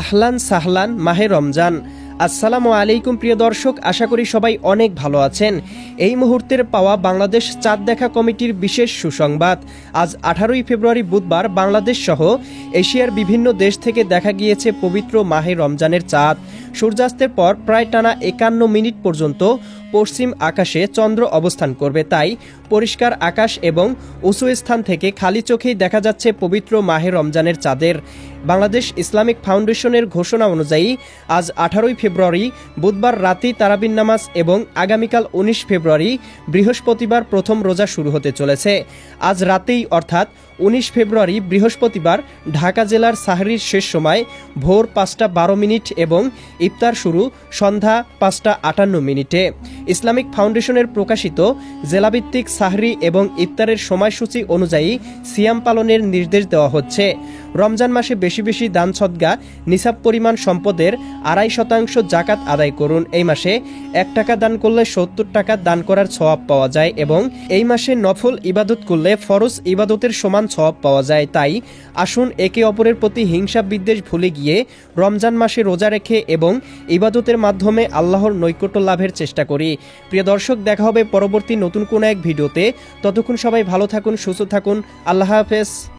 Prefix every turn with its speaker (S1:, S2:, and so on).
S1: আহলান সাহলান মাহে রমজান। আসসালামু আলাইকুম প্রিয় দর্শক, আশা করি সবাই অনেক ভালো আছেন। এই মুহূর্তের পাওয়া বাংলাদেশ চাঁদ দেখা কমিটির বিশেষ সুসংবাদ। আজ 18ই ফেব্রুয়ারি বুধবার বাংলাদেশ সহ এশিয়ার বিভিন্ন দেশ থেকে দেখা গিয়েছে পবিত্র মাহে রমজানের চাঁদ। সূর্যাস্তের পর প্রায় টানা 51 মিনিট পর্যন্ত পশ্চিম আকাশে চন্দ্র অবস্থান করবে, তাই পরিষ্কার আকাশ এবং উঁচু স্থান থেকে খালি চোখেই দেখা যাচ্ছে পবিত্র মাহে রমজানের চাঁদের। বাংলাদেশ ইসলামিক ফাউন্ডেশনের ঘোষণা অনুযায়ী আজ 18ই ফেব্রুয়ারি বুধবার রাতেই তারাবির নামাজ এবং আগামীকাল 19 ফেব্রুয়ারি বৃহস্পতিবার প্রথম রোজা শুরু হতে চলেছে। আজ রাতেই অর্থাৎ 19 ফেব্রুয়ারি বৃহস্পতিবার ঢাকা জেলার সাহরির শেষ সময় ভোর 5:12 এবং ইফতার শুরু সন্ধ্যা 5:58। ইসলামিক ফাউন্ডেশনের প্রকাশিত জেলাভিত্তিক সাহরি এবং ইফতারের সময়সূচি অনুযায়ী সিয়াম পালনের নির্দেশ দেওয়া হচ্ছে। রমজান মাসে বেশি বেশি দান সদকা, নিসাব পরিমাণ সম্পদের 2.5% জাকাত আদায় করুন। এই মাসে 1 টাকা দান করলে 70 টাকা দান করার সওয়াব পাওয়া যায় এবং এই মাসে নফল ইবাদত করলে ফরজ ইবাদতের সমান সওয়াব পাওয়া যায়। তাই আসুন একে অপরের প্রতি হিংসা বিদ্বেষ ভুলে গিয়ে রমজান মাসে রোজা রেখে এবং ইবাদতের মাধ্যমে আল্লাহর নৈকট্য লাভের চেষ্টা করি। প্রিয় দর্শক, দেখা হবে পরবর্তী নতুন কোনো এক ভিডিওতে। ততক্ষণ সবাই ভালো থাকুন, সুস্থ থাকুন। আল্লাহ হাফেজ।